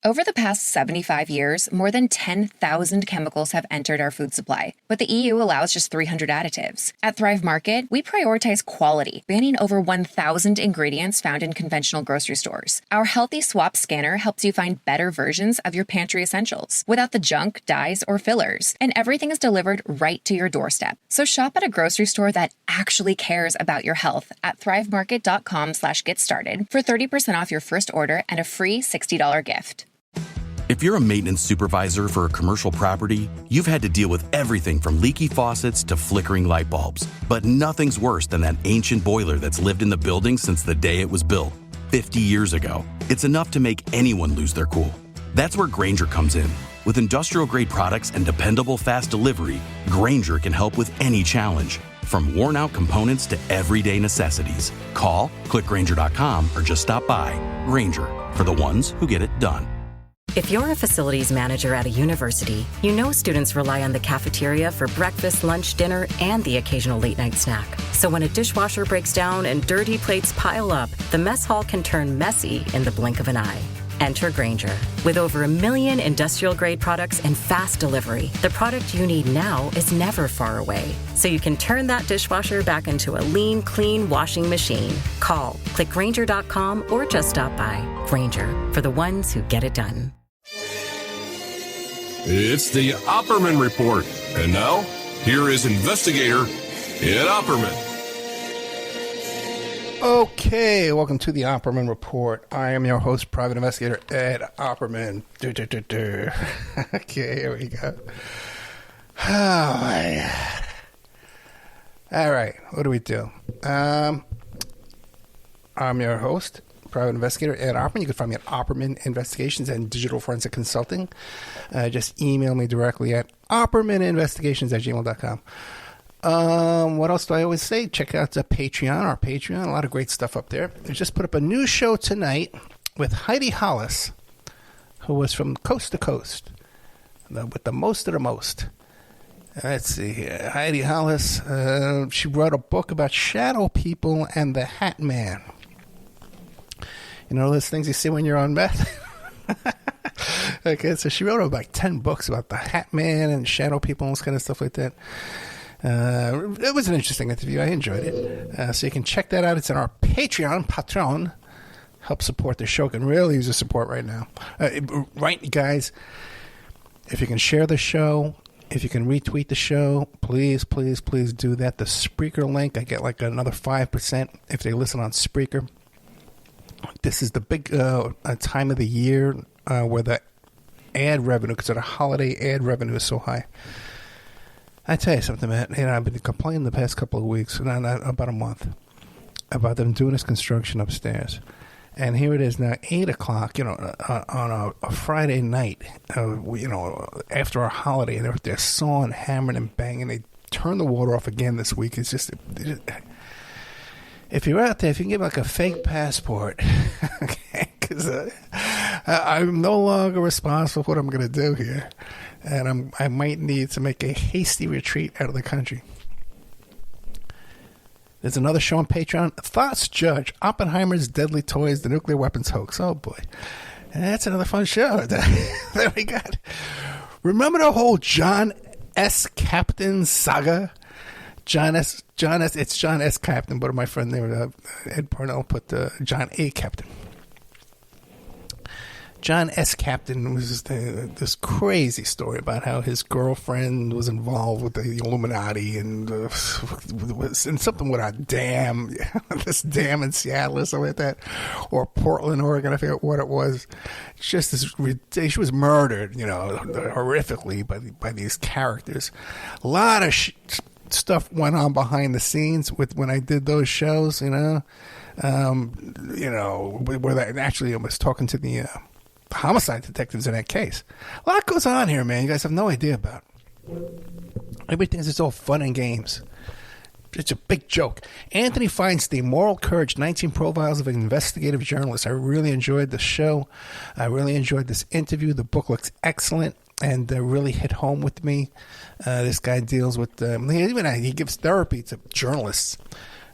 Over the past 75 years, more than 10,000 chemicals have entered our food supply, but the EU allows just 300 additives. At Thrive Market, we prioritize quality, banning over 1,000 ingredients found in conventional grocery stores. Our Healthy Swap scanner helps you find better versions of your pantry essentials without the junk, dyes, or fillers, and everything is delivered right to your doorstep. So shop at a grocery store that actually cares about your health at thrivemarket.com/get-started for 30% off your first order and a free $60 gift. If you're a maintenance supervisor for a commercial property, you've had to deal with everything from leaky faucets to flickering light bulbs. But nothing's worse than that ancient boiler that's lived in the building since the day it was built, 50 years ago. It's enough to make anyone lose their cool. That's where Grainger comes in. With industrial-grade products and dependable fast delivery, Grainger can help with any challenge, from worn-out components to everyday necessities. Call, click Grainger.com, or just stop by. Grainger, for the ones who get it done. If you're a facilities manager at a university, you know students rely on the cafeteria for breakfast, lunch, dinner, and the occasional late-night snack. So when a dishwasher breaks down and dirty plates pile up, the mess hall can turn messy in the blink of an eye. Enter Grainger. With over 1 million industrial-grade products and fast delivery, the product you need now is never far away. So you can turn that dishwasher back into a lean, clean washing machine. Call, click Grainger.com, or just stop by. Grainger, for the ones who get it done. It's the Opperman Report. And now, here is investigator Ed Opperman. Okay, welcome to the Opperman Report. I am your host, Private Investigator Ed Opperman. Okay, here we go. Oh, my God. All right, what do we do? I'm your host, Private Investigator Ed Opperman. You can find me at Opperman Investigations and Digital Forensic Consulting. Just email me directly at oppermaninvestigations@gmail.com. What else do I always say? Check out the Patreon, our Patreon. A lot of great stuff up there. I just put up a new show tonight with Heidi Hollis, who was from Coast to Coast, with the most of the most. Let's see here. Heidi Hollis, she wrote a book about shadow people and the Hat Man. You know those things you see when you're on meth? Okay, so she wrote like 10 books about the Hat Man and shadow people and all this kind of stuff like that. It was an interesting interview. I enjoyed it. So you can check that out. It's in our Patreon. Help support the show. Can really use the support right now. Right, guys, if you can share the show, if you can retweet the show, please, please, please do that. The Spreaker link, I get like another 5% if they listen on Spreaker. This is the big time of the year where the ad revenue, because the holiday ad revenue is so high. I tell you something, man. You know, I've been complaining the past couple of weeks, about a month, about them doing this construction upstairs. And here it is now, 8 o'clock, on a Friday night, after our holiday, and they're sawing, hammering, and banging. They turn the water off again this week. It's just if you're out there, if you can get like a fake passport, okay, because I'm no longer responsible for what I'm going to do here. And I might need to make a hasty retreat out of the country. There's another show on Patreon, Thoughts Judge, Oppenheimer's Deadly Toys, the Nuclear Weapons Hoax. Oh, boy. And that's another fun show. There we got. Remember the whole John S. Captain saga? It's John S. Captain, but my friend there, Ed Parnell, put John A. Captain. John S. Captain was this crazy story about how his girlfriend was involved with the Illuminati and was in something with a dam, this dam in Seattle or something like that, or Portland, Oregon. I forget what it was. Just this, she was murdered, horrifically by these characters. A lot of stuff went on behind the scenes when I did those shows, where actually I was talking to the homicide detectives in that case. A lot goes on here, man. You guys have no idea about. Everything's just all fun and games. It's a big joke. Anthony Feinstein, Moral Courage, 19 Profiles of an Investigative Journalist. I really enjoyed the show. I really enjoyed this interview. The book looks excellent and really hit home with me. This guy deals with, he gives therapy to journalists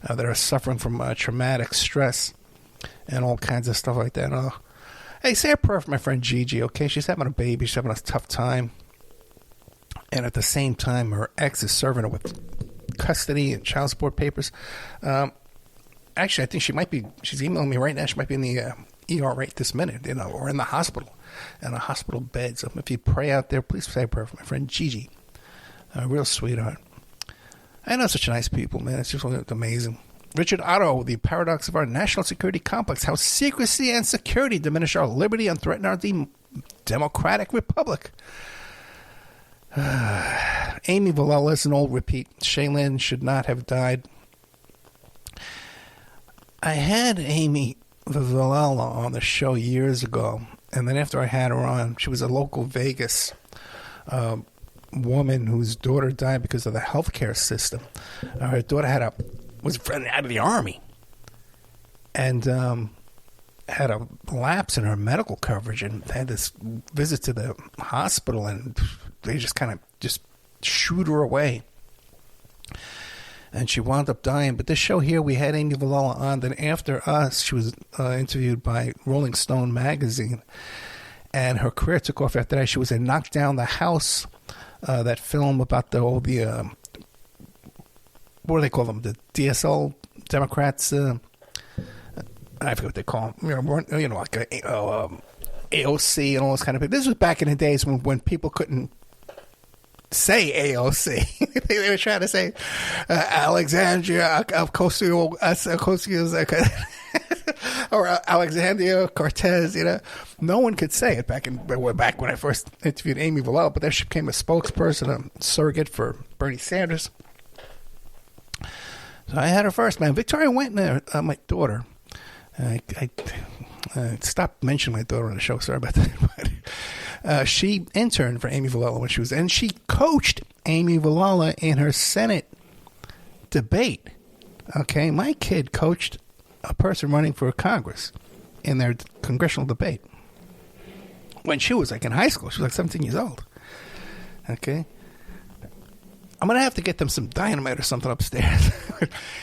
that are suffering from traumatic stress and all kinds of stuff like that. Hey, say a prayer for my friend Gigi, okay? She's having a baby. She's having a tough time. And at the same time, her ex is serving her with custody and child support papers. Actually, I think she's emailing me right now. She might be in the ER right this minute, or in the hospital, in a hospital bed. So if you pray out there, please say a prayer for my friend Gigi. A real sweetheart. I know such nice people, man. It's just amazing. Richard Otto, The Paradox of Our National Security Complex, How Secrecy and Security Diminish Our Liberty and Threaten Our Democratic Republic. Amy Vilela is an old repeat. Shaylin should not have died. I had Amy Vilela on the show years ago, and then after I had her on, she was a local Vegas woman whose daughter died because of the healthcare system. Her daughter was out of the Army and had a lapse in her medical coverage and had this visit to the hospital, and they just kind of shooed her away. And she wound up dying. But this show here, we had Amy Vilela on. Then after us, she was interviewed by Rolling Stone magazine. And her career took off after that. She was in Knock Down the House, that film about what do they call them? The DSL Democrats. I forget what they call them. Like AOC and all those kind of things. This was back in the days when people couldn't say AOC. They were trying to say Alexandria Ocasio, or Alexandria Cortez. No one could say it back when I first interviewed Amy Vilela. But then she became a spokesperson, a surrogate for Bernie Sanders. So I had her first, man. Victoria Wentner, my daughter. I stopped mentioning my daughter on the show. Sorry about that. But, she interned for Amy Vilela and she coached Amy Vilela in her Senate debate. Okay, my kid coached a person running for Congress in their congressional debate when she was in high school. She was 17 years old. Okay, I'm gonna have to get them some dynamite or something upstairs.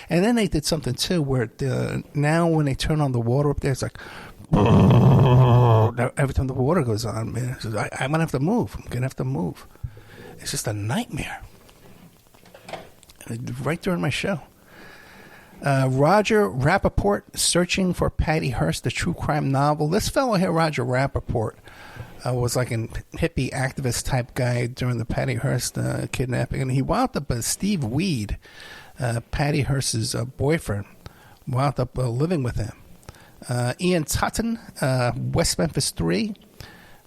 And then they did something too, where now when they turn on the water up there, it's like. Every time the water goes on, man, I'm gonna have to move. It's just a nightmare. Right during my show. Roger Rappaport, Searching for Patty Hearst, the true crime novel. This fellow here, Roger Rappaport, was like a hippie activist type guy during the Patty Hearst kidnapping, and he wound up with Steve Weed, Patty Hearst's boyfriend, wound up living with him. Ian Totten, West Memphis 3.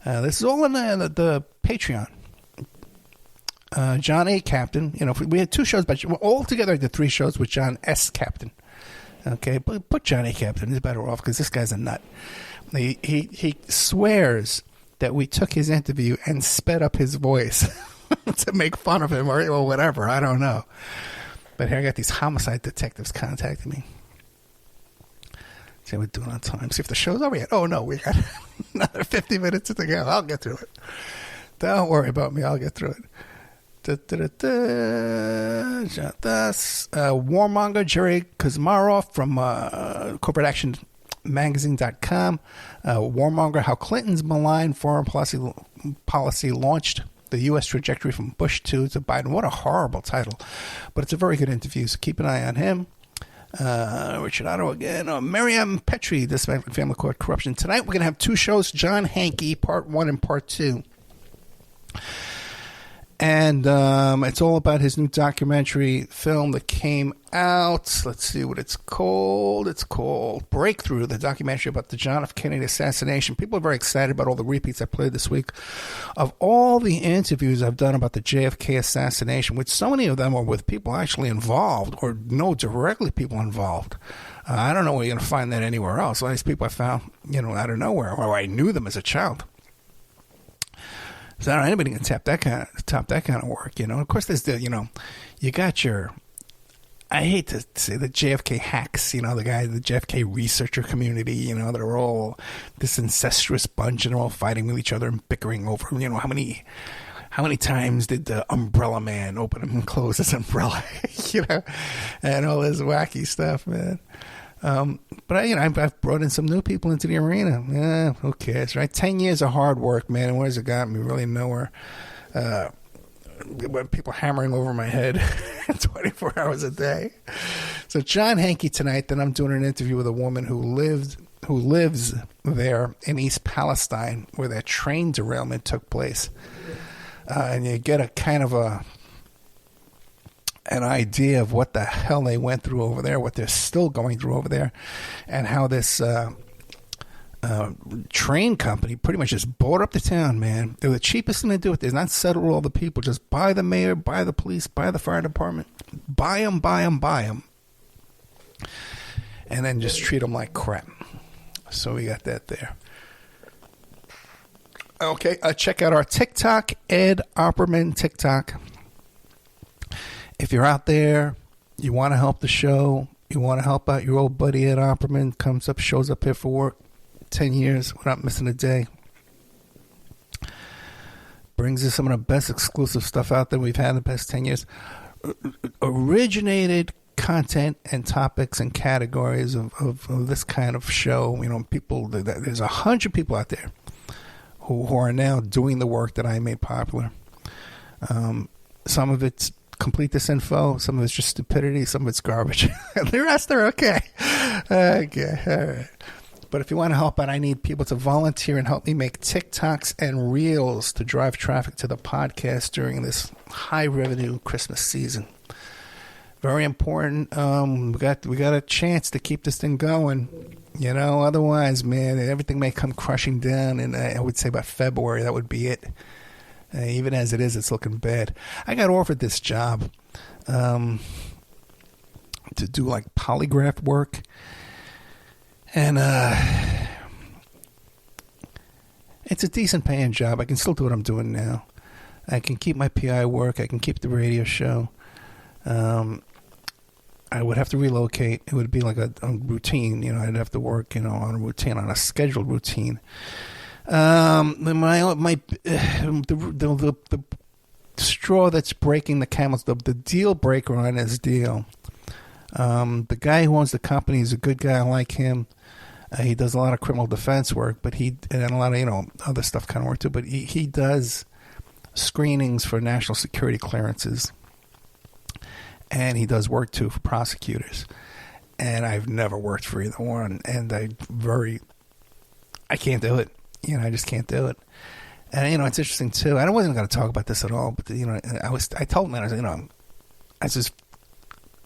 This is all in the Patreon. John A. Captain. We had 2 shows, but all together I did 3 shows with John S. Captain. Okay, but put John A. Captain. He's better off because this guy's a nut. He swears that we took his interview and sped up his voice to make fun of him or whatever. I don't know. But here I got these homicide detectives contacting me. See how we're doing on time. See if the show's over yet. Oh, no, we got another 50 minutes to go. I'll get through it. Don't worry about me. I'll get through it. Warmonger Jerry Kuzmarov from CorporateActionMagazine.com. Warmonger, How Clinton's Malign Foreign Policy Launched the U.S. Trajectory from Bush to Biden. What a horrible title. But it's a very good interview, so keep an eye on him. Richard Otto again. Miriam Petri, This Family Court Corruption. Tonight we're going to have 2 shows. John Hankey, Part 1 and Part 2. And it's all about his new documentary film that came out. Let's see what it's called. It's called Breakthrough, the documentary about the John F. Kennedy assassination. People are very excited about all the repeats I played this week of all the interviews I've done about the JFK assassination, which so many of them are with people actually involved or know directly people involved. I don't know where you're going to find that anywhere else. All these people I found, out of nowhere, or I knew them as a child. So I don't know anybody can top that kind of work, Of course, there's the, you got your, I hate to say the JFK hacks, the JFK researcher community, that are all this incestuous bunch and they're all fighting with each other and bickering over, how many times did the umbrella man open and close his umbrella, and all this wacky stuff, man. But I've brought in some new people into the arena. Yeah, who cares, right? 10 years of hard work, man. And where's it gotten me? Really nowhere. People hammering over my head 24 hours a day. So John Hanke tonight. Then I'm doing an interview with a woman who lives there in East Palestine, where that train derailment took place, and you get a kind of an idea of what the hell they went through over there, what they're still going through over there, and how this train company pretty much just bought up the town, man. They're the cheapest thing to do it. They're not settle all the people. Just buy the mayor, buy the police, buy the fire department. Buy them. And then just treat them like crap. So we got that there. Okay, check out our TikTok, Ed Opperman TikTok. If you're out there, you want to help the show, you want to help out your old buddy Ed Opperman, shows up here for work, 10 years without missing a day. Brings us some of the best exclusive stuff out there we've had in the past 10 years. Originated content and topics and categories of this kind of show. People, there's 100 people out there who are now doing the work that I made popular. Some of it's complete disinfo, some of it's just stupidity, some of it's garbage. The rest are okay. Okay, all right. But if you want to help out, I need people to volunteer and help me make TikToks and Reels to drive traffic to the podcast during this high revenue Christmas season. Very important. We got a chance to keep this thing going. Otherwise, man, everything may come crushing down. And I would say by February, that would be it. Even as it is, it's looking bad. I got offered this job to do like polygraph work. And it's a decent paying job. I can still do what I'm doing now. I can keep my PI work. I can keep the radio show. I would have to relocate. It would be like a routine. I'd have to work, on a routine, on a scheduled routine. The straw that's breaking the camel's, the deal breaker on this deal. The guy who owns the company is a good guy. I like him. He does a lot of criminal defense work, but and a lot of other stuff kind of work too. But he does screenings for national security clearances, and he does work too for prosecutors. And I've never worked for either one, and I can't do it. I just can't do it. And it's interesting too. I wasn't going to talk about this at all, but I told him, I said,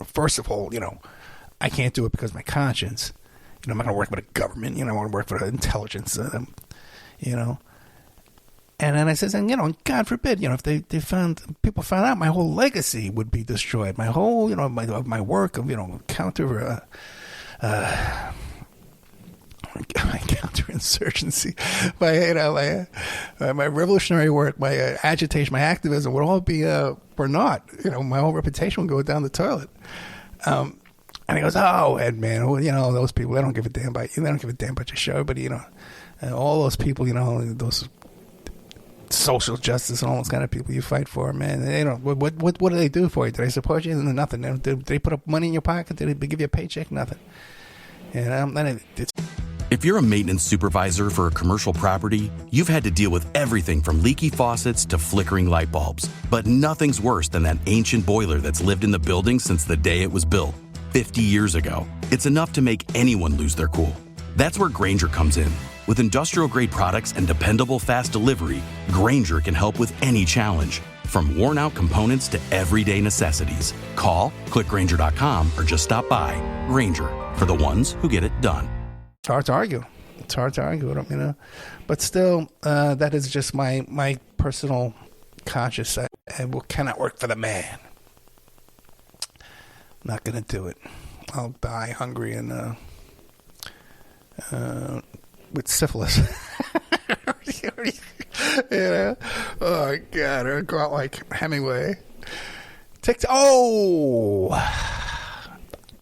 first of all, I can't do it because of my conscience. I'm not going to work for the government. I want to work for the intelligence. And then I said, God forbid, if people found out, my whole legacy would be destroyed. My whole, my work of, my counterinsurgency, my revolutionary work, my agitation, my activism would all be for naught. My whole reputation would go down the toilet. And he goes, "Oh, Ed, man, those people, they don't give a damn about you. They don't give a damn about your show. But all those people, those social justice and all those kind of people you fight for, man. They don't. What do they do for you? Do they support you? Nothing. Did they put up money in your pocket? Did they give you a paycheck? Nothing. If you're a maintenance supervisor for a commercial property, you've had to deal with everything from leaky faucets to flickering light bulbs. But nothing's worse than that ancient boiler that's lived in the building since the day it was built, 50 years ago. It's enough to make anyone lose their cool. That's where Grainger comes in. With industrial-grade products and dependable fast delivery, Grainger can help with any challenge. From worn-out components to everyday necessities. Call, click Grainger.com, or just stop by. Grainger, for the ones who get it done. It's hard to argue. It's hard to argue with them, But still, that is just my personal conscience. I cannot work for the man. Not going to do it. I'll die hungry and with syphilis. Oh, God. I'll go out like Hemingway.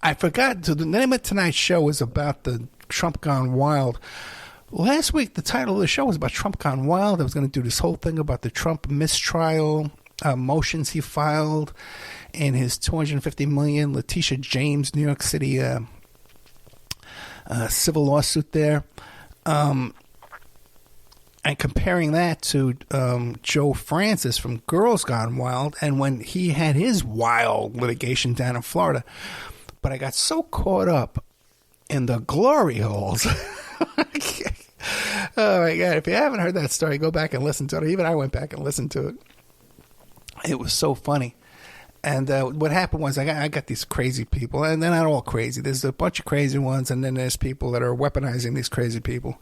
I forgot. So the name of tonight's show is about the Trump Gone Wild. Last week, the title of the show was about Trump Gone Wild. I was going to do this whole thing about the Trump mistrial motions he filed in his $250 million Letitia James New York City civil lawsuit there. And comparing that to Joe Francis from Girls Gone Wild, and when he had his wild litigation down in Florida. But I got so caught up in the glory holes. Oh, my God. If you haven't heard that story, go back and listen to it. Even I went back and listened to it. It was so funny. And what happened was I got these crazy people, and they're not all crazy. There's a bunch of crazy ones, and then there's people that are weaponizing these crazy people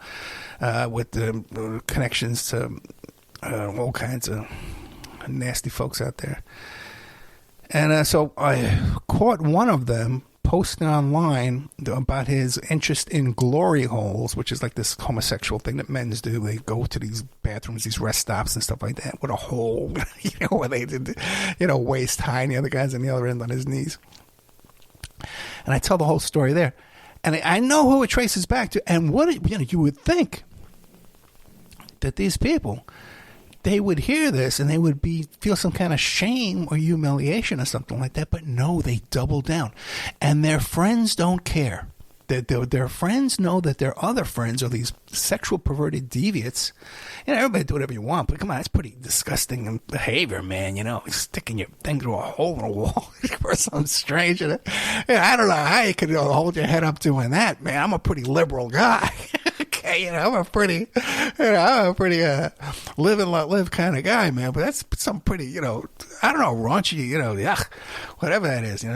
with the connections to all kinds of nasty folks out there. And so I caught one of them posting online about his interest in glory holes, which is like this homosexual thing that men do. They go to these bathrooms, these rest stops and stuff like that with a hole, where they did, waist high, and the other guy's on the other end on his knees. And I tell the whole story there. And I know who it traces back to. And you would think that these people, they would hear this and they would feel some kind of shame or humiliation or something like that. But no, they double down. And their friends don't care. Their friends know that their other friends are these sexual perverted deviants. Everybody do whatever you want, but come on, that's pretty disgusting behavior, man. Sticking your thing through a hole in a wall for something strange. I don't know how you could hold your head up doing that, man. I'm a pretty liberal guy. Okay, I'm a pretty live and let live kind of guy, man. But that's some pretty, I don't know, raunchy, whatever that is,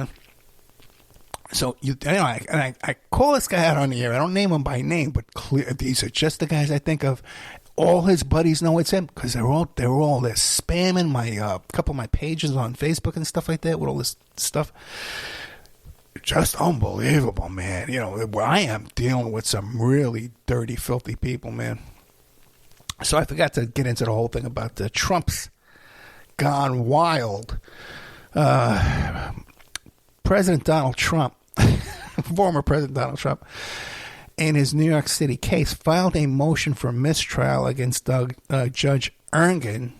So I call this guy out on the air. I don't name him by name, but these are just the guys I think of. All his buddies know it's him because they're spamming my couple of my pages on Facebook and stuff like that with all this stuff. Just unbelievable, man. Where I am dealing with some really dirty, filthy people, man. So I forgot to get into the whole thing about the Trump's gone wild. President Donald Trump, former President Donald Trump, in his New York City case, filed a motion for mistrial against Judge Ergen,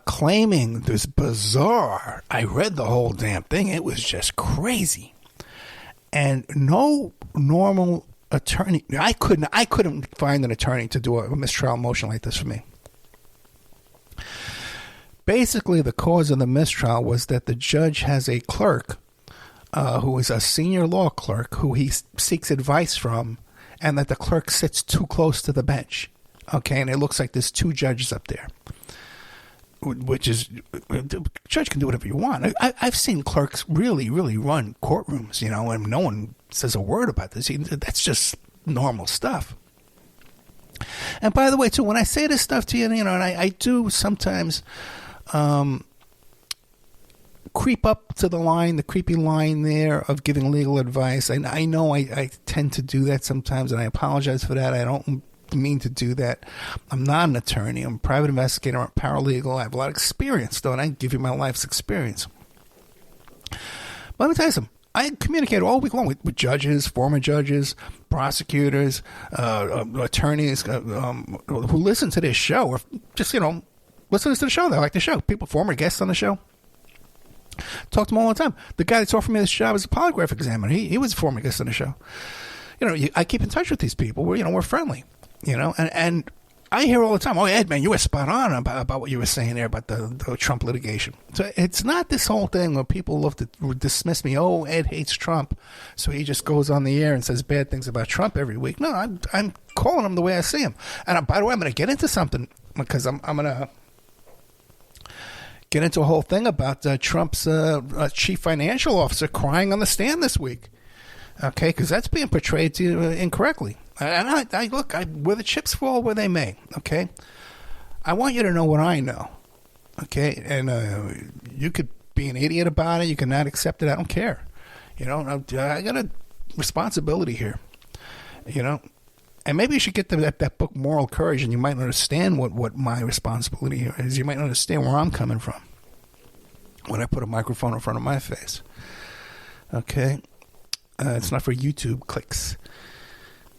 claiming this bizarre, I read the whole damn thing, it was just crazy. And no normal attorney, I couldn't find an attorney to do a mistrial motion like this for me. Basically, the cause of the mistrial was that the judge has a clerk who is a senior law clerk who he seeks advice from, and that the clerk sits too close to the bench. Okay, and it looks like there's two judges up there, which is, the judge can do whatever you want. I've seen clerks really, really run courtrooms, and no one says a word about this. That's just normal stuff. And by the way, too, when I say this stuff to you, and I do sometimes creep up to the creepy line there of giving legal advice. I know I tend to do that sometimes, and I apologize for that. I don't mean to do that. I'm not an attorney. I'm a private investigator. I'm a paralegal. I have a lot of experience, though, and I give you my life's experience. But let me tell you something. I communicate all week long with judges, former judges, prosecutors, attorneys who listen to this show, or just, listen to the show. They like the show. People, former guests on the show. Talk to them all the time. The guy that's offering me this job is a polygraph examiner. He was a former guest on the show. I keep in touch with these people. We're friendly. And I hear all the time, "Oh, Ed, man, you were spot on about what you were saying there about the Trump litigation." So it's not this whole thing where people love to dismiss me. "Oh, Ed hates Trump, so he just goes on the air and says bad things about Trump every week." No, I'm calling him the way I see him. And by the way, I'm going to get into something because I'm going to get into a whole thing about Trump's chief financial officer crying on the stand this week. Okay, because that's being portrayed to you incorrectly. And I look, where the chips fall, where they may. Okay, I want you to know what I know. Okay, and you could be an idiot about it. You can not accept it. I don't care. I got a responsibility here. And maybe you should get that book, Moral Courage, and you might understand what my responsibility here is. You might understand where I'm coming from when I put a microphone in front of my face. Okay? It's not for YouTube clicks.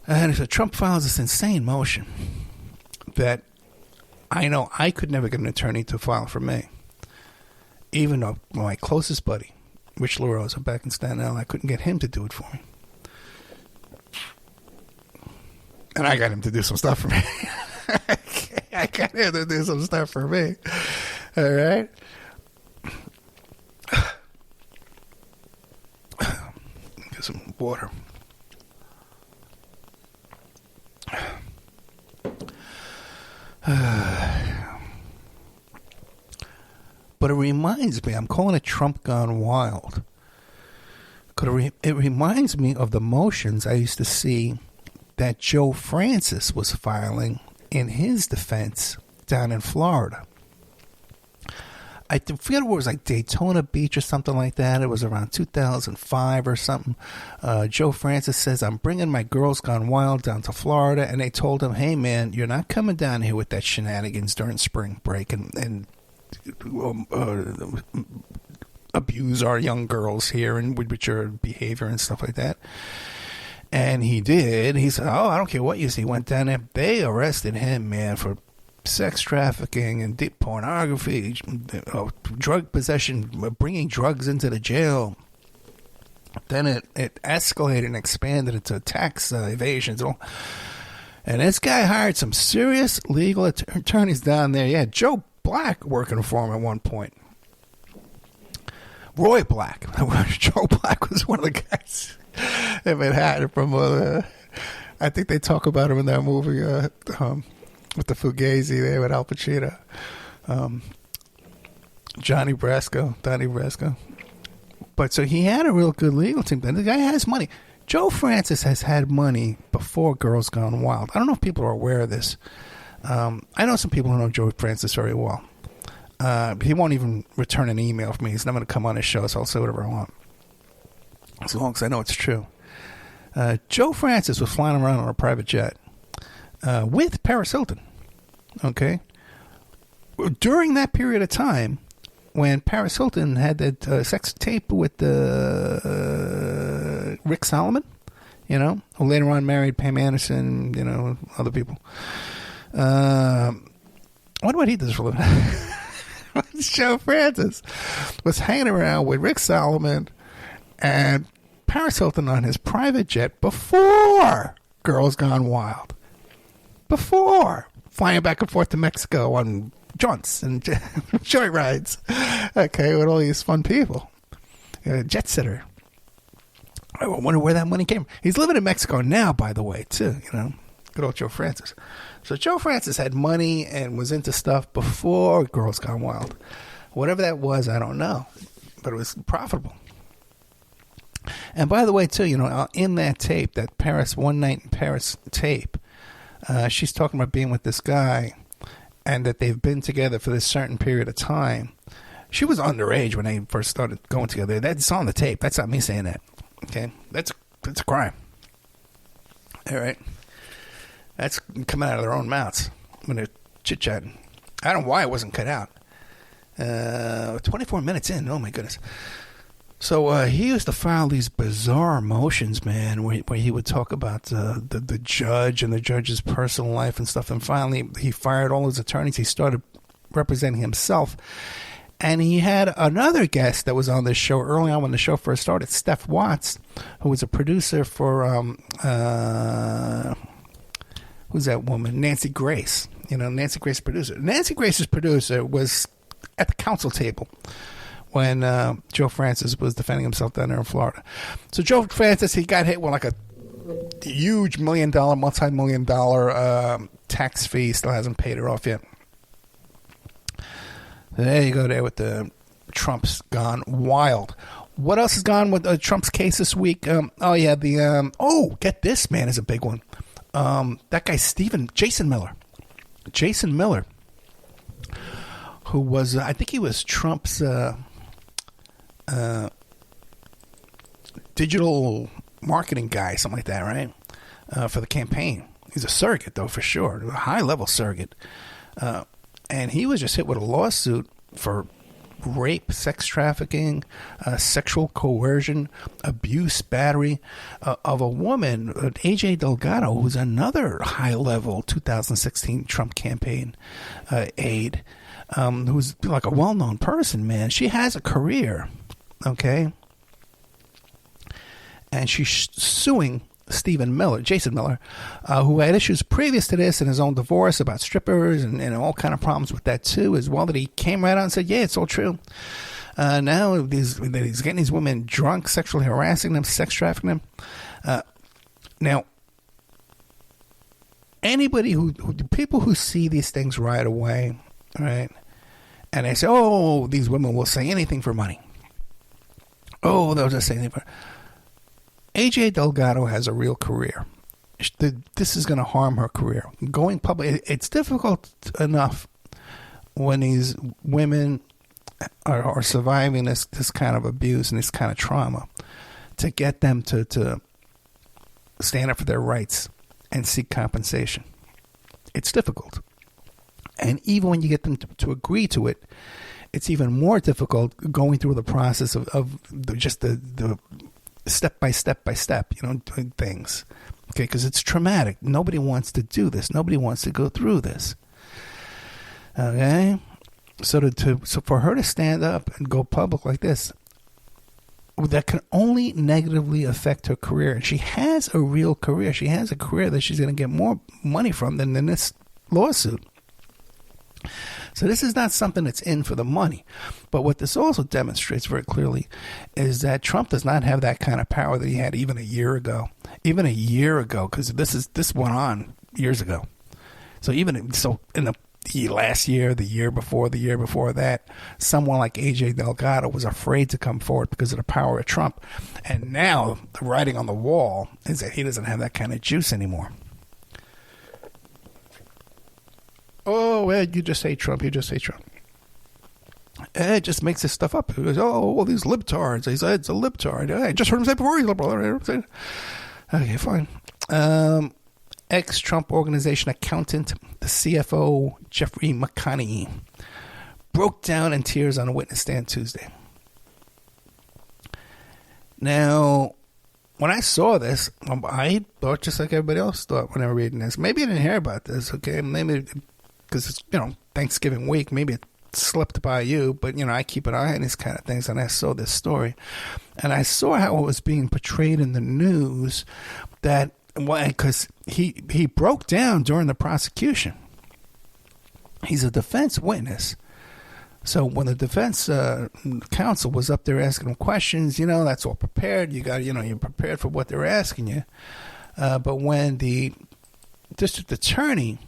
And so Trump files this insane motion that I know I could never get an attorney to file for me. Even though my closest buddy, Rich LaRose, back in Staten Island, I couldn't get him to do it for me. And I got him to do some stuff for me. I got him to do some stuff for me. All right? Get some water. But it reminds me, I'm calling it Trump Gone Wild. It reminds me of the motions I used to see that Joe Francis was filing in his defense down in Florida. I forget what it was, like Daytona Beach or something like that. It was around 2005 or something. Joe Francis says, I'm bringing my Girls Gone Wild down to Florida. And they told him, hey, man, you're not coming down here with that shenanigans during spring break and abuse our young girls here and with your behavior and stuff like that. And he did. He said, I don't care what you see. He went down there. They arrested him, man, for sex trafficking and deep pornography, drug possession, bringing drugs into the jail. Then it escalated and expanded into tax evasions. And this guy hired some serious legal attorneys down there. Yeah, Joe Black working for him at one point. Roy Black. Joe Black was one of the guys in Manhattan from, I think they talk about him in that movie, with the Fugazi there with Al Pacino. Donnie Brasco. But so he had a real good legal team. The guy has money. Joe Francis has had money before Girls Gone Wild. I don't know if people are aware of this. I know some people who know Joe Francis very well. He won't even return an email from me. He's not going to come on his show, so I'll say whatever I want. As long as I know it's true. Joe Francis was flying around on a private jet with Paris Hilton. Okay? During that period of time, when Paris Hilton had that sex tape with Rick Solomon, who later on married Pam Anderson, other people. What about he does for a living? Joe Francis was hanging around with Rick Solomon and Paris Hilton on his private jet before Girls Gone Wild. Before flying back and forth to Mexico on jaunts and joy rides. Okay, with all these fun people. Jet setter. I wonder where that money came from. He's living in Mexico now, by the way, too. Good old Joe Francis. So Joe Francis had money and was into stuff before Girls Gone Wild. Whatever that was, I don't know. But it was profitable. And by the way, too, in that tape, that Paris, One Night in Paris tape, she's talking about being with this guy and that they've been together for this certain period of time. She was underage when they first started going together. That's on the tape. That's not me saying that. Okay? That's a crime. All right? That's coming out of their own mouths when they're chit-chatting. I don't know why it wasn't cut out. 24 minutes in. Oh, my goodness. So he used to file these bizarre motions, man, where he would talk about the judge and the judge's personal life and stuff. And finally, he fired all his attorneys. He started representing himself. And he had another guest that was on this show early on when the show first started, Steph Watts, who was a producer for... who's that woman? Nancy Grace. Nancy Grace producer. Nancy Grace's producer was at the council table when Joe Francis was defending himself down there in Florida. So Joe Francis, he got hit with like a huge multi-million-dollar tax fee. Still hasn't paid it off yet. There you go there with the Trump's Gone Wild. What else has gone with Trump's case this week? Get this, man, is a big one. That guy, Jason Miller, who was, I think he was Trump's digital marketing guy, something like that, right? For the campaign. He's a surrogate, though, for sure, a high-level surrogate. And he was just hit with a lawsuit for rape, sex trafficking, sexual coercion, abuse, battery of a woman, AJ Delgado, who's another high-level 2016 Trump campaign aide, who's like a well-known person, man. She has a career, okay? And she's suing Jason Miller, who had issues previous to this in his own divorce about strippers and all kind of problems with that too, as well, that he came right out and said, yeah, it's all true. Now he's getting these women drunk, sexually harassing them, sex trafficking them. Now, people who see these things right away, right, and they say, oh, these women will say anything for money. Oh, they'll just say anything for AJ Delgado has a real career. This is going to harm her career. Going public, it's difficult enough when these women are surviving this kind of abuse and this kind of trauma to get them to stand up for their rights and seek compensation. It's difficult. And even when you get them to agree to it, it's even more difficult going through the process of just the step by step, doing things. Okay, because it's traumatic. Nobody wants to do this. Nobody wants to go through this. Okay? So for her to stand up and go public like this, that can only negatively affect her career. And she has a real career. She has a career that she's going to get more money from than this lawsuit. So this is not something that's in for the money. But what this also demonstrates very clearly is that Trump does not have that kind of power that he had even a year ago. Even a year ago, because this went on years ago. So in the last year, the year before that, someone like AJ Delgado was afraid to come forward because of the power of Trump. And now the writing on the wall is that he doesn't have that kind of juice anymore. Oh, Ed, you just say Trump. Ed just makes this stuff up. He goes, oh, these libtards. He's Ed's a libtard. I just heard him say before he's liberal. Okay, fine. Ex-Trump Organization accountant, the CFO, Jeffrey McConney, broke down in tears on a witness stand Tuesday. Now, when I saw this, I thought just like everybody else thought when I was reading this. Maybe I didn't hear about this, okay? Maybe because it's, Thanksgiving week. Maybe it slipped by you, but, I keep an eye on these kind of things, and I saw this story. And I saw how it was being portrayed in the news because he broke down during the prosecution. He's a defense witness. So when the defense counsel was up there asking him questions, that's all prepared. You're prepared for what they're asking you. But when the district attorney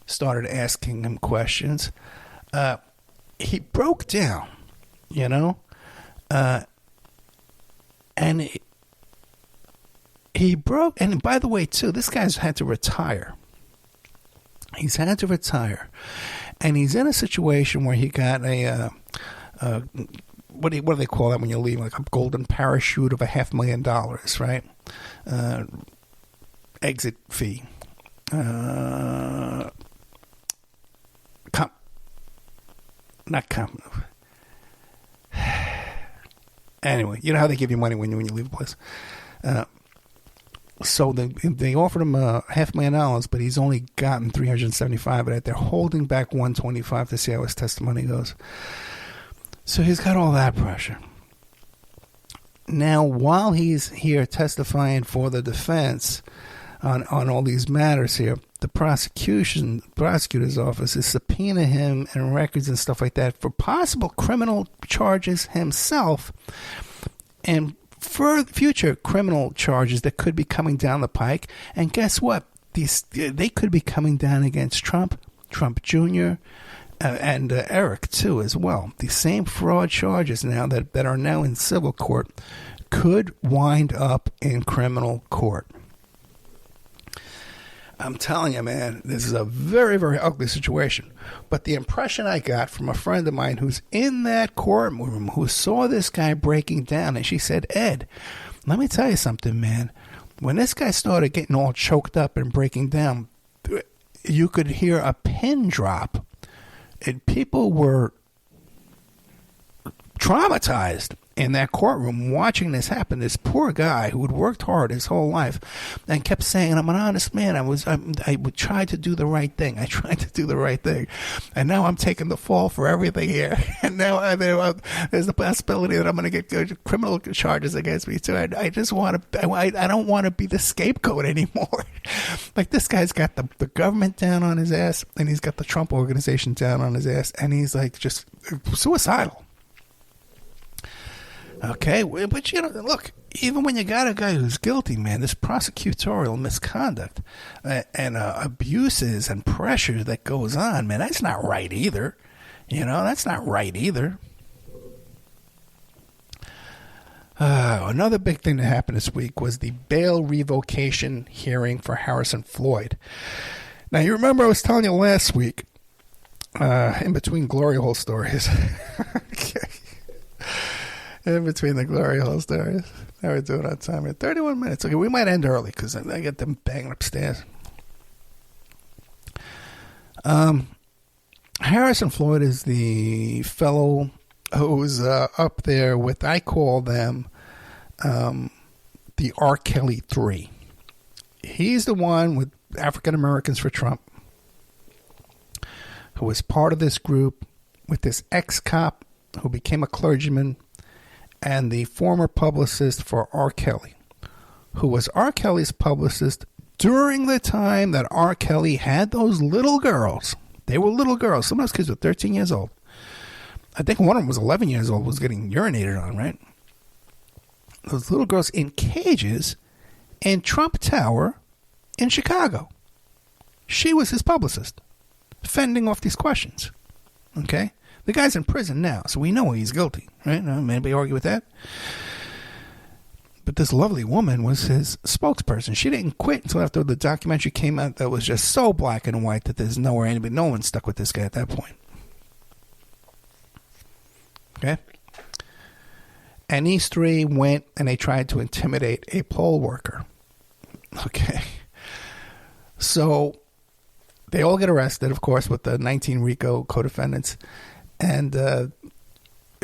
started asking him questions, he broke down, and he broke. And by the way, too, this guy's had to retire. He's had to retire. And he's in a situation where he got what do they call that when you leave? Like a golden parachute of $500,000, right? Exit fee. Anyway, you know how they give you money when you leave a place. So they offered him $500,000, but he's only gotten $375 of that. They're holding back $125 to see how his testimony goes. So he's got all that pressure. Now, while he's here testifying for the defense on all these matters here, the prosecutor's office is subpoenaing him and records and stuff like that for possible criminal charges himself and for future criminal charges that could be coming down the pike. And guess what? They could be coming down against Trump Jr., and Eric, too, as well. The same fraud charges now that are now in civil court could wind up in criminal court. I'm telling you, man, this is a very, very ugly situation. But the impression I got from a friend of mine who's in that courtroom, who saw this guy breaking down, and she said, Ed, let me tell you something, man. When this guy started getting all choked up and breaking down, you could hear a pin drop. And people were traumatized. in that courtroom watching this happen. This poor guy who had worked hard his whole life and kept saying, I'm an honest man. I would try to do the right thing. I tried to do the right thing. And now I'm taking the fall for everything here. And now there's the possibility that I'm going to get criminal charges against me too. I just want to, I don't want to be the scapegoat anymore. Like, this guy's got the government down on his ass, and he's got the Trump organization down on his ass, and he's like just suicidal. Okay, but look, even when you got a guy who's guilty, man, this prosecutorial misconduct and abuses and pressure that goes on, man, that's not right either. That's not right either. Another big thing that happened this week was the bail revocation hearing for Harrison Floyd. Now, you remember I was telling you last week, in between glory hole stories. Okay. In between the glory hole stories. How we doing on time? 31 minutes. Okay, we might end early because I get them banging upstairs. Harrison Floyd is the fellow who's up there with, I call them, the R. Kelly 3. He's the one with African Americans for Trump, who was part of this group with this ex-cop who became a clergyman, and the former publicist for R. Kelly, who was R. Kelly's publicist during the time that R. Kelly had those little girls. They were little girls. Some of those kids were 13 years old. I think one of them was 11 years old, was getting urinated on, right? Those little girls in cages in Trump Tower in Chicago. She was his publicist, fending off these questions. Okay? The guy's in prison now, so we know he's guilty, right? Anybody argue with that? But this lovely woman was his spokesperson. She didn't quit until after the documentary came out that was just so black and white that there's no one stuck with this guy at that point. Okay? And these three went and they tried to intimidate a poll worker. Okay? So they all get arrested, of course, with the 19 RICO co-defendants. And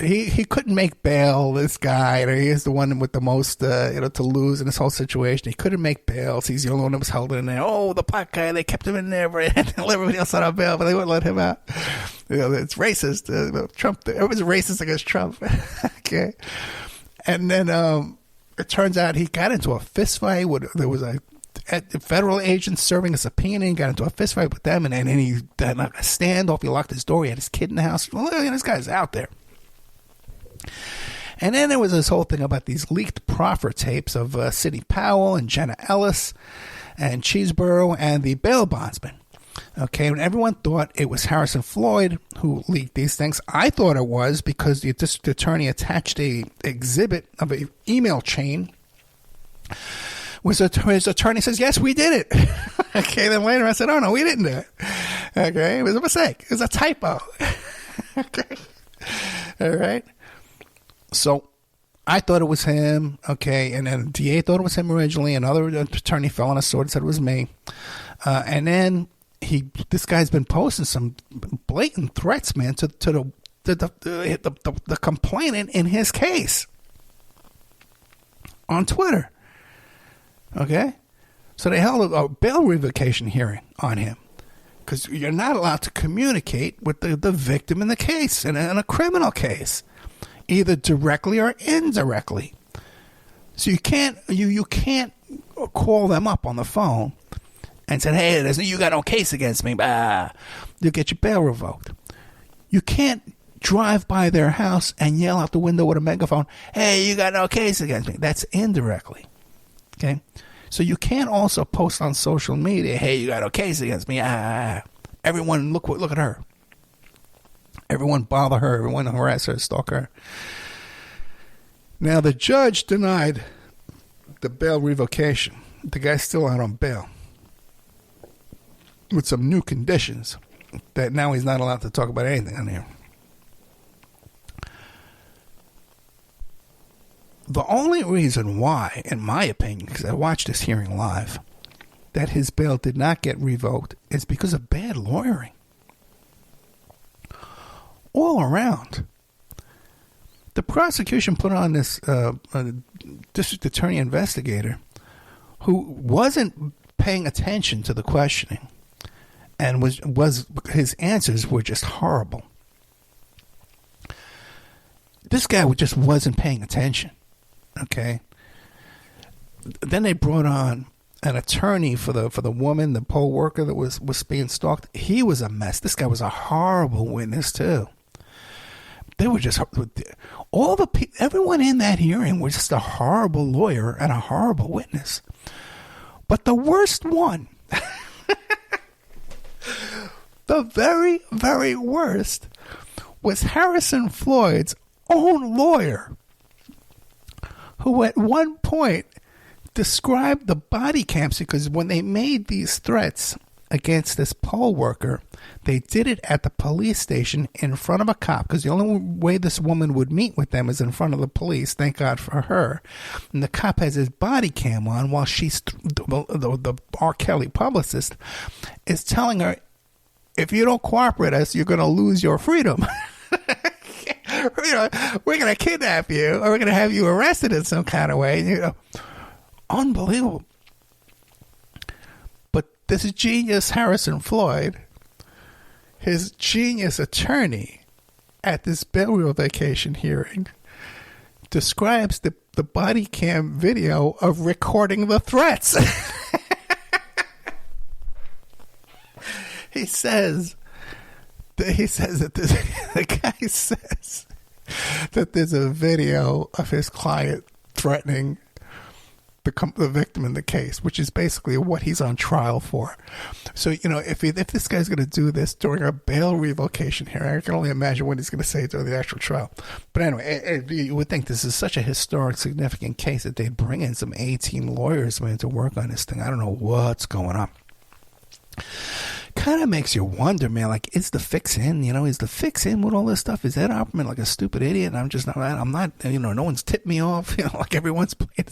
he couldn't make bail, this guy. He is the one with the most to lose in this whole situation. He couldn't make bail. So he's the only one that was held in there. Oh, the black guy, they kept him in there and everybody else out on bail, but they wouldn't let him out. It's racist. Trump, everyone's racist against Trump. Okay. And then it turns out he got into a fist fight. There was a federal agent serving a subpoena. He got into a fist fight with them, and then he had a standoff. He locked his door. He had his kid in the house. Well, this guy's out there. And then there was this whole thing about these leaked proffer tapes of Sidney Powell and Jenna Ellis and Cheeseborough and the bail bondsman. Okay, and everyone thought it was Harrison Floyd who leaked these things. I thought it was because the district attorney attached a exhibit of an email chain. His attorney says, yes, we did it. Okay, then later I said, oh, no, we didn't do it. Okay, it was a mistake. It was a typo. Okay. All right. So I thought it was him. Okay, and then the DA thought it was him originally. Another attorney fell on a sword and said it was me. And then this guy's been posting some blatant threats, man, to the complainant in his case on Twitter. Okay? So they held a bail revocation hearing on him because you're not allowed to communicate with the victim in the case, in a criminal case, either directly or indirectly. So you can't call them up on the phone and say, hey, you got no case against me. Bah. You'll get your bail revoked. You can't drive by their house and yell out the window with a megaphone, hey, you got no case against me. That's indirectly. Okay? So you can't also post on social media, hey, you got no case against me. Everyone, look at her. Everyone bother her. Everyone harass her, stalk her. Now, the judge denied the bail revocation. The guy's still out on bail with some new conditions that now he's not allowed to talk about anything on here. The only reason why, in my opinion, because I watched this hearing live, that his bail did not get revoked is because of bad lawyering. All around. the prosecution put on this district attorney investigator who wasn't paying attention to the questioning, and was his answers were just horrible. This guy just wasn't paying attention. Okay. Then they brought on an attorney for the woman, the poll worker that was being stalked. He was a mess. This guy was a horrible witness too. They were just everyone in that hearing was just a horrible lawyer and a horrible witness. But the worst one, the very, very worst, was Harrison Floyd's own lawyer, who at one point described the body cams, because when they made these threats against this poll worker, they did it at the police station in front of a cop, because the only way this woman would meet with them is in front of the police. Thank God for her. And the cop has his body cam on while she's the R. Kelly publicist is telling her, if you don't cooperate us, you're going to lose your freedom. We're going to kidnap you, or we're going to have you arrested in some kind of way. Unbelievable. But this genius Harrison Floyd, his genius attorney at this bail revocation hearing, describes the body cam video of recording the threats. He says that the guy says that there's a video of his client threatening the victim in the case, which is basically what he's on trial for. So, if this guy's going to do this during a bail revocation hearing, I can only imagine what he's going to say during the actual trial. But anyway, you would think this is such a historic, significant case that they'd bring in some 18 lawyers, man, to work on this thing. I don't know what's going on. Kind of makes you wonder, man, like, is the fix in? Is the fix in with all this stuff? Is Ed Opperman like a stupid idiot? And I'm not, no one's tipped me off, like everyone's playing,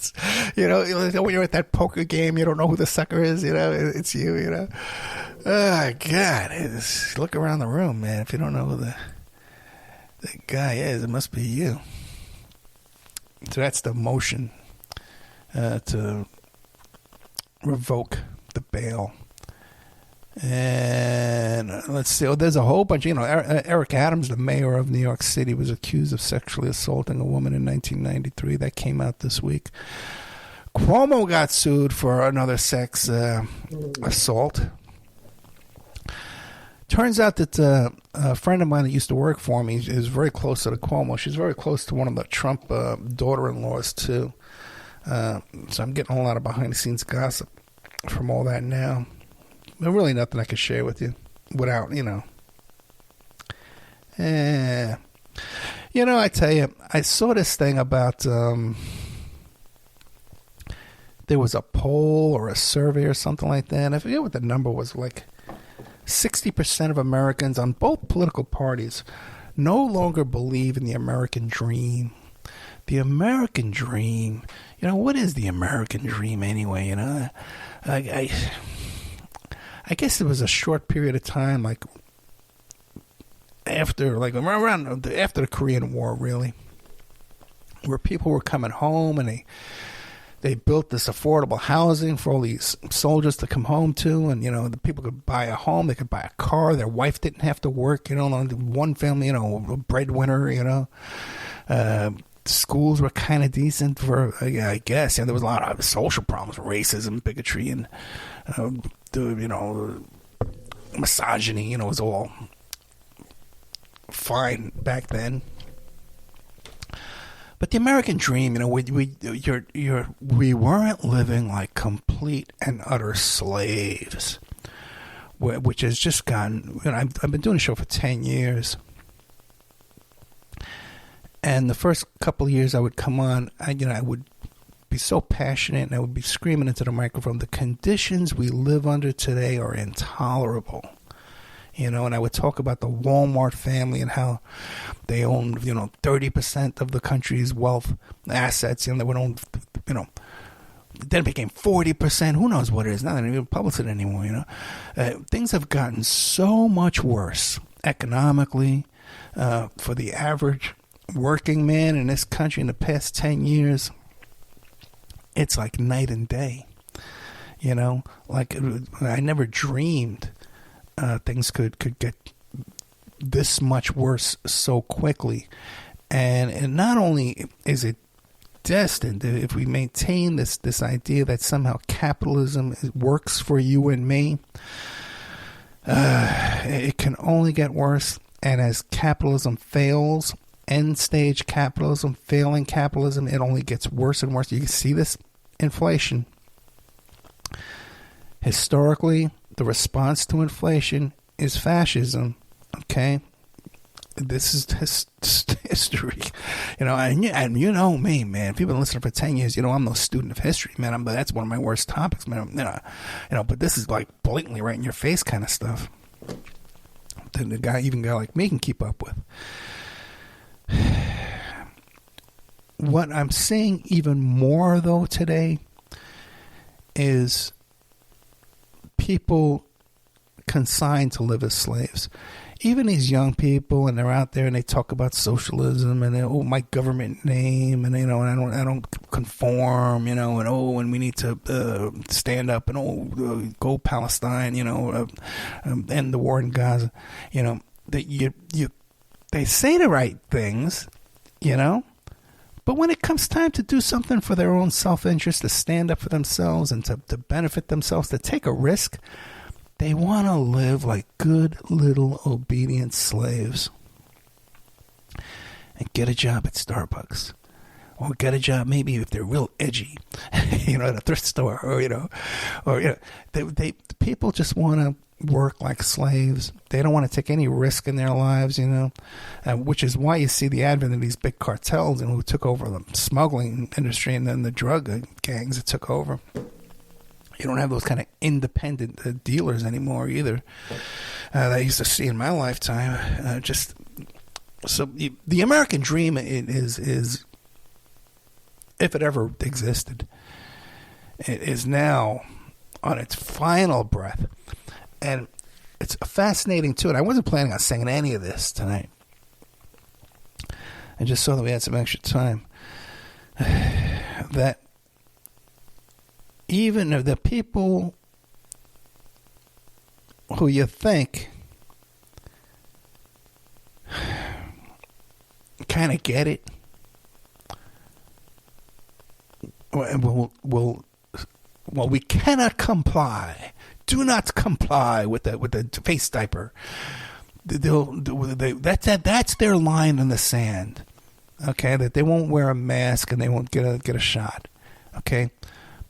when you're at that poker game, you don't know who the sucker is, it's you, Oh, God, look around the room, man. If you don't know who the guy is, it must be you. So that's the motion to revoke the bail. And let's see. There's a whole bunch. Eric Adams, the mayor of New York City, was accused of sexually assaulting a woman in 1993. That came out this week. Cuomo got sued for another sex assault. Turns out that a friend of mine that used to work for me is very close to the Cuomo. She's very close to one of the Trump daughter-in-laws too. So I'm getting a lot of behind-the-scenes gossip from all that now. There's really nothing I can share with you without, I tell you, I saw this thing about there was a poll or a survey or something like that. I forget what the number was, like 60% of Americans on both political parties no longer believe in the American dream. The American dream, what is the American dream anyway? I guess there was a short period of time, like after the Korean War, really, where people were coming home and they built this affordable housing for all these soldiers to come home to, and the people could buy a home, they could buy a car, their wife didn't have to work, one family, a breadwinner, schools were kind of decent for, I guess. There was a lot of social problems, racism, bigotry, and misogyny. It was all fine back then. But the American dream, we weren't living like complete and utter slaves, which has just gone. I've been doing a show for 10 years. And the first couple of years I would come on, I would be so passionate and I would be screaming into the microphone, the conditions we live under today are intolerable. And I would talk about the Walmart family and how they own, 30% of the country's wealth assets. They would own, then it became 40%. Who knows what it is? Not even publish it anymore, Things have gotten so much worse economically for the average working man in this country in the past 10 years, it's like night and day. You know, like I never dreamed things could get this much worse so quickly. And not only is it destined, if we maintain this idea that somehow capitalism works for you and me, it can only get worse. And as capitalism fails, end stage capitalism, failing capitalism, it only gets worse and worse. You can see this inflation. Historically, the response to inflation is fascism. Okay, this is history. You know, and you know me, man. If you've been listening for 10 years, you know I'm no student of history, man. That's one of my worst topics, man. You know, but this is like blatantly right in your face kind of stuff that even a guy like me can keep up with. What I'm seeing even more though today is people consigned to live as slaves. Even these young people, and they're out there and they talk about socialism and my government name, and and I don't conform, and we need to stand up and go Palestine, end the war in Gaza, that they say the right things, but when it comes time to do something for their own self-interest, to stand up for themselves and to benefit themselves, to take a risk, they want to live like good little obedient slaves and get a job at Starbucks, or get a job maybe if they're real edgy, at a thrift store, or people just want to work like slaves. They don't want to take any risk in their lives, which is why you see the advent of these big cartels who took over the smuggling industry and then the drug gangs that took over. You don't have those kind of independent dealers anymore either that I used to see in my lifetime. The American dream is, if it ever existed, it is now on its final breath. And it's fascinating, too. And I wasn't planning on saying any of this tonight. I just saw that we had some extra time. That even the people who you think kind of get it well, we cannot comply. Do not comply with the face diaper. That's their line in the sand. Okay, that they won't wear a mask and they won't get a shot. Okay,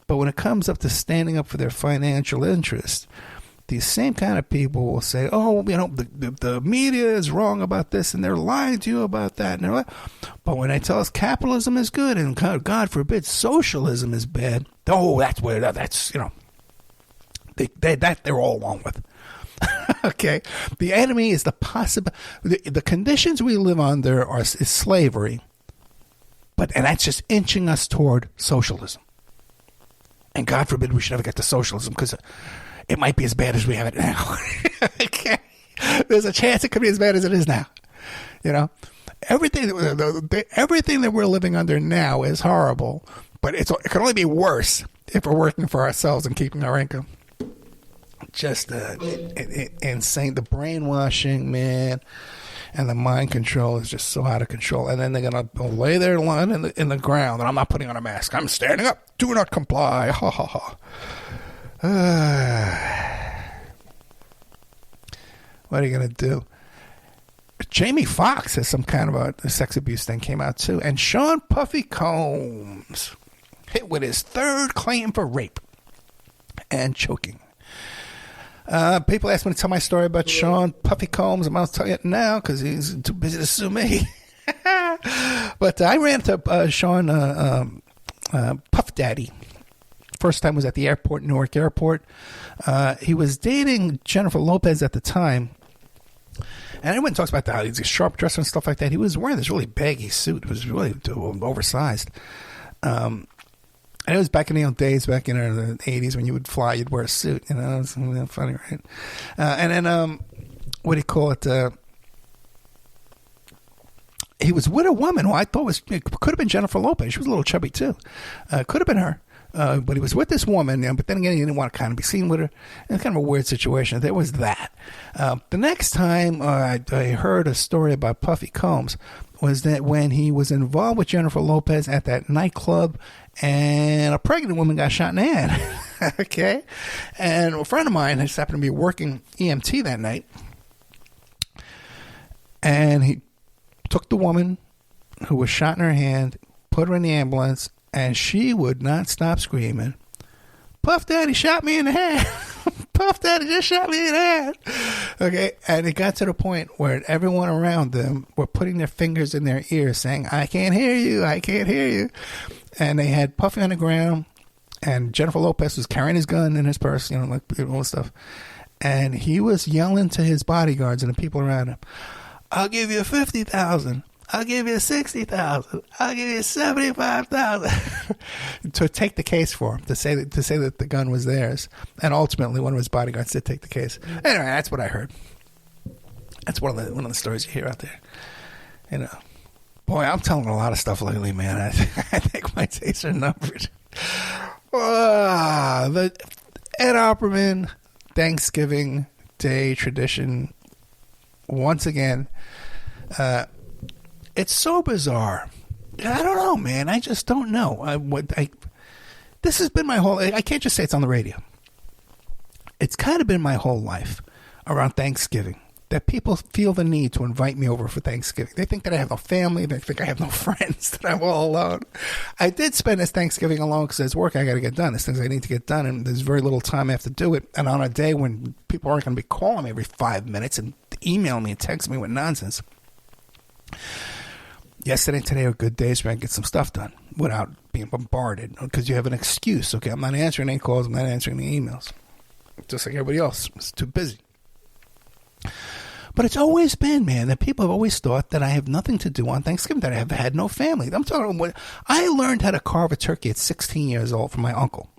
but when it comes up to standing up for their financial interests, these same kind of people will say, "Oh, the media is wrong about this, and they're lying to you about that." And but when they tell us capitalism is good and God forbid socialism is bad, that's that they're all along with. Okay, the enemy is the conditions we live under is slavery, and that's just inching us toward socialism. And God forbid we should ever get to socialism, because it might be as bad as we have it now. Okay, there's a chance it could be as bad as it is now. Everything that we're living under now is horrible, but it can only be worse if we're working for ourselves and keeping our income. Just insane. The brainwashing, man, and the mind control is just so out of control. And then they're going to lay their line in the ground, and I'm not putting on a mask. I'm standing up. Do not comply. Ha, ha, ha. What are you going to do? Jamie Foxx has some kind of a sex abuse thing came out, too. And Sean Puffy Combs hit with his third claim for rape and choking. People ask me to tell my story about Sean Puffy Combs. I'm going to tell you it now because he's too busy to sue me. But I ran into Sean Puff Daddy. First time was at the airport, Newark Airport. He was dating Jennifer Lopez at the time. And everyone talks about how he's a sharp dresser and stuff like that. He was wearing this really baggy suit. It was really oversized. And it was back in the old days, back in the 80s, when you would fly, you'd wear a suit. It was funny, right? And then, what do you call it? he was with a woman who I thought it could have been Jennifer Lopez. She was a little chubby too. Could have been her. But he was with this woman, but then again, he didn't want to kind of be seen with her. It's kind of a weird situation. There was that. The next time I heard a story about Puffy Combs was that when he was involved with Jennifer Lopez at that nightclub, and a pregnant woman got shot in the hand. Okay? And a friend of mine just happened to be working EMT that night, and he took the woman who was shot in her hand, put her in the ambulance, and she would not stop screaming, "Puff Daddy shot me in the hand. Puff Daddy just shot me in the hand." Okay, and it got to the point where everyone around them were putting their fingers in their ears saying, "I can't hear you, I can't hear you." And they had Puffy on the ground, and Jennifer Lopez was carrying his gun in his purse, like all this stuff. And he was yelling to his bodyguards and the people around him, "I'll give you 50,000. I'll give you 60,000. I'll give you 75,000 to take the case for him, to say that the gun was theirs. And ultimately, one of his bodyguards did take the case. Anyway, that's what I heard. That's one of the stories you hear out there. Boy, I'm telling a lot of stuff lately, man. I think my days are numbered. The Ed Opperman Thanksgiving Day tradition. Once again. It's so bizarre. I don't know, man. I just don't know. This has been my whole... I can't just say it's on the radio. It's kind of been my whole life around Thanksgiving, that people feel the need to invite me over for Thanksgiving. They think that I have no family. They think I have no friends, that I'm all alone. I did spend this Thanksgiving alone because there's work I got to get done. There's things I need to get done, and there's very little time I have to do it. And on a day when people aren't going to be calling me every 5 minutes and emailing me and texting me with nonsense... Yesterday and today are good days where I can get some stuff done without being bombarded, because you have an excuse. Okay, I'm not answering any calls. I'm not answering any emails. Just like everybody else. It's too busy. But it's always been, man, that people have always thought that I have nothing to do on Thanksgiving, that I have had no family. I'm talking about... I learned how to carve a turkey at 16 years old from my uncle.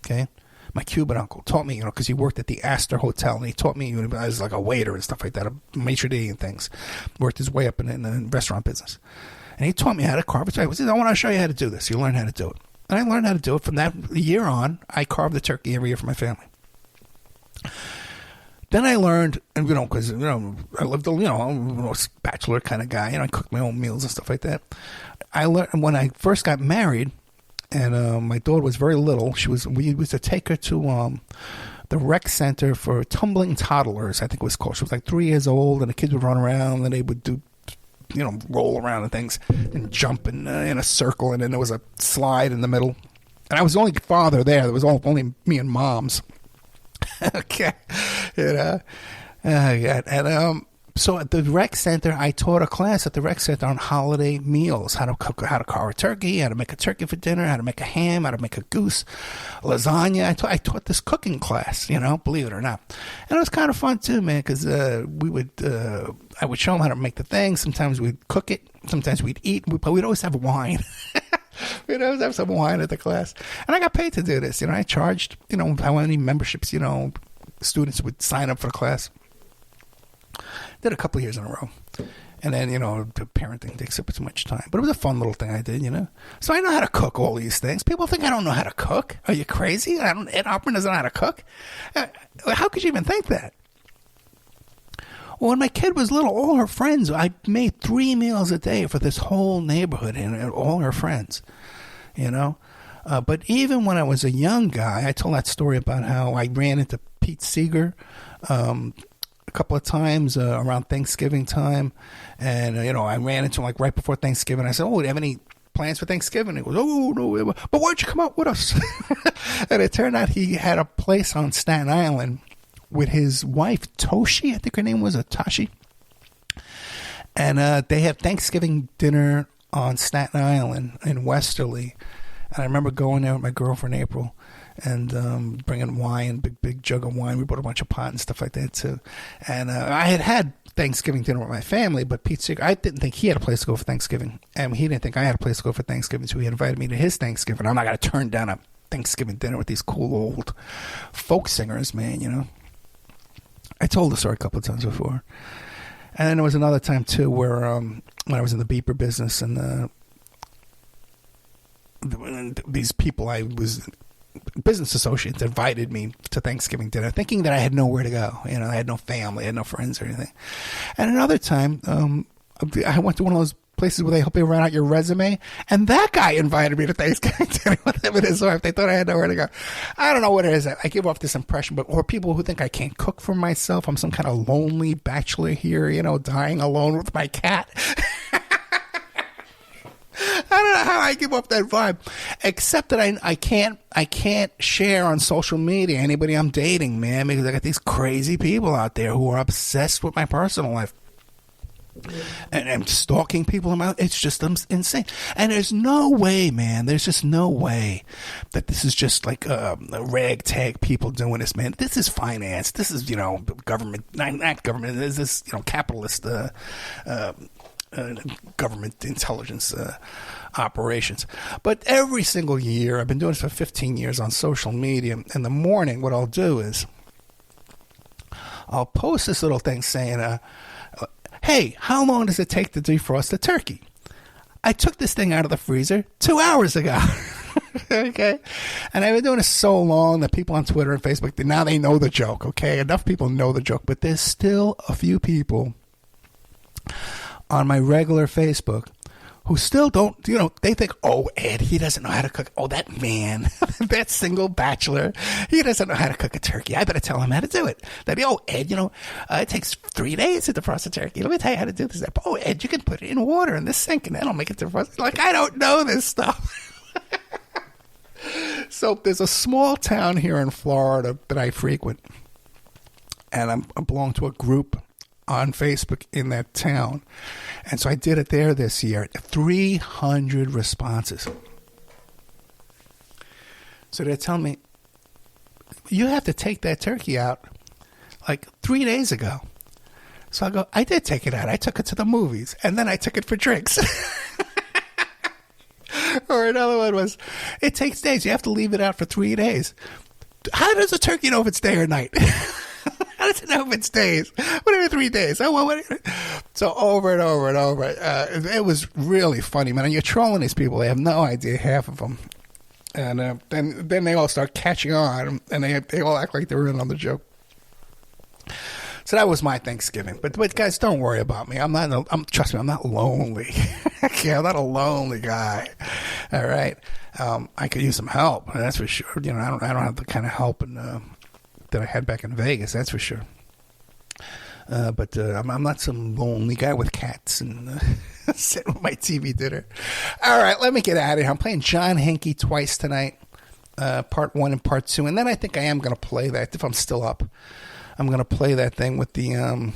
Okay? My Cuban uncle taught me, because he worked at the Astor Hotel, and he taught me, I was like a waiter and stuff like that, a maitre d' and things. Worked his way up in the restaurant business. And he taught me how to carve a turkey. He said, "I want to show you how to do this. You learn how to do it." And I learned how to do it. From that year on, I carved the turkey every year for my family. Then I learned, and because I lived, a bachelor kind of guy, I cooked my own meals and stuff like that. I learned when I first got married, and my daughter was very little. We used to take her to the rec center for tumbling toddlers, I think it was called. She was like 3 years old, and the kids would run around, and they would do, roll around and things and jump in a circle, and then there was a slide in the middle. And I was the only father there. There was only me and moms. Okay. So at the rec center, I taught a class at the rec center on holiday meals, how to carve a turkey, how to make a turkey for dinner, how to make a ham, how to make a goose, lasagna. I taught this cooking class, believe it or not. And it was kind of fun too, man, because I would show them how to make the thing. Sometimes we'd cook it. Sometimes we'd eat, but we'd always have wine. We'd always have some wine at the class. And I got paid to do this. I charged, how many memberships, students would sign up for the class. Did a couple of years in a row. And then, the parenting takes up too much time. But it was a fun little thing I did, So I know how to cook all these things. People think I don't know how to cook. Are you crazy? Ed Opperman doesn't know how to cook? How could you even think that? Well, when my kid was little, all her friends, I made 3 meals a day for this whole neighborhood and all her friends, But even when I was a young guy, I told that story about how I ran into Pete Seeger a couple of times around Thanksgiving time. And, I ran into him right before Thanksgiving. I said, "Oh, do you have any plans for Thanksgiving?" He goes, "Oh, no, but why don't you come out with us?" And it turned out he had a place on Staten Island with his wife, Toshi. I think her name was Tashi. And they had Thanksgiving dinner on Staten Island in Westerly. And I remember going there with my girlfriend, April, and bringing wine, big jug of wine. We bought a bunch of pot and stuff like that, too. And I had Thanksgiving dinner with my family, but Pete Seeger, I didn't think he had a place to go for Thanksgiving. And he didn't think I had a place to go for Thanksgiving, so he invited me to his Thanksgiving. I'm not going to turn down a Thanksgiving dinner with these cool old folk singers, man, I told the story a couple of times before. And then there was another time, too, where when I was in the beeper business, and these people I was business associates invited me to Thanksgiving dinner, thinking that I had nowhere to go. You know, I had no family, I had no friends or anything. And another time, I went to one of those places where they help you write out your resume, and that guy invited me to Thanksgiving dinner with him and his wife. They thought I had nowhere to go. I don't know what it is. I give off this impression, or people who think I can't cook for myself. I'm some kind of lonely bachelor here, you know, dying alone with my cat. I don't know how I give off that vibe, except that I can't share on social media anybody I'm dating, man, because I got these crazy people out there who are obsessed with my personal life. And stalking people. It's just insane. And there's no way, man. There's just no way that this is just like ragtag people doing this, man. This is finance. This is, you know, government, not government. This is, you know, capitalist government intelligence operations. But every single year, I've been doing this for 15 years on social media. In the morning, what I'll do is I'll post this little thing saying, hey, how long does it take to defrost a turkey? I took this thing out of the freezer 2 hours ago. Okay? And I've been doing it so long that people on Twitter and Facebook, now they know the joke, okay? Enough people know the joke, but there's still a few people on my regular Facebook who still don't, you know, they think, oh, Ed, he doesn't know how to cook. Oh, that man, that single bachelor, he doesn't know how to cook a turkey. I better tell him how to do it. They'd be, oh, Ed, you know, it takes 3 days to defrost a turkey. Let me tell you how to do this. Oh, Ed, you can put it in water in the sink and that'll make it defrost. Like, I don't know this stuff. So there's a small town here in Florida that I frequent, and I belong to a group on Facebook in that town. And so I did it there this year. 300 responses. So they're telling me, you have to take that turkey out like 3 days ago. So I go, I did take it out. I took it to the movies. And then I took it for drinks. Or another one was, it takes days. You have to leave it out for 3 days. How does a turkey know if it's day or night? How does it know if it's days? What are 3 days? Oh, well, so over and over and over. It was really funny, man. And you're trolling these people. They have no idea, half of them. And then they all start catching on, and they all act like they were in on the joke. So that was my Thanksgiving. But guys, don't worry about me. Trust me, I'm not lonely. Okay, I'm not a lonely guy. All right. I could use some help. That's for sure. You know, I don't have the kind of help that I had back in Vegas. That's for sure. But I'm not some lonely guy with cats and sitting with my TV dinner. All right, let me get out of here. I'm playing John Henke twice tonight, part 1 and part 2. And then I think I am going to play that, if I'm still up. I'm going to play that thing with the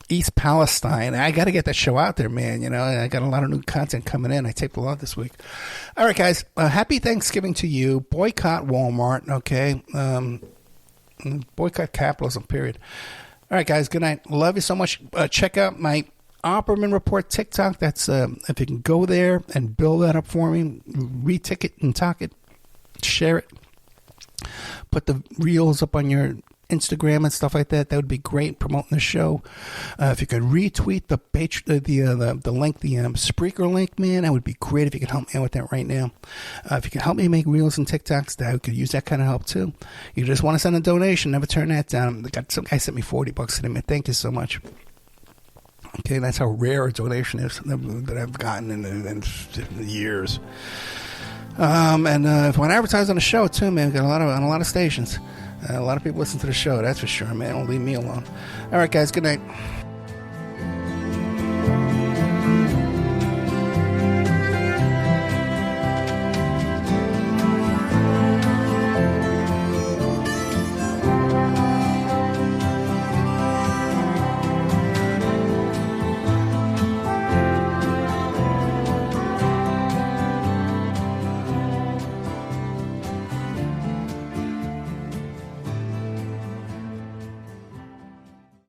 East Palestine. I got to get that show out there, man. You know, I got a lot of new content coming in. I taped a lot this week. All right, guys. Happy Thanksgiving to you. Boycott Walmart, okay? Boycott capitalism, period. All right, guys. Good night. Love you so much. Check out my Opperman Report TikTok. That's if you can go there and build that up for me, retick it and talk it, share it. Put the reels up on your Instagram and stuff like that. That would be great, promoting the show. If you could retweet the link, the Spreaker link, man, that would be great if you could help me out with that right now. If you could help me make reels and TikToks, that I could use that kind of help too. You just want to send a donation, never turn that down. Some guy sent me $40 today, man. Thank you so much. Okay, that's how rare a donation is that I've gotten in years. And if I advertise on the show too, man, we got on a lot of stations. A lot of people listen to the show, that's for sure, man. Don't leave me alone. All right, guys, good night.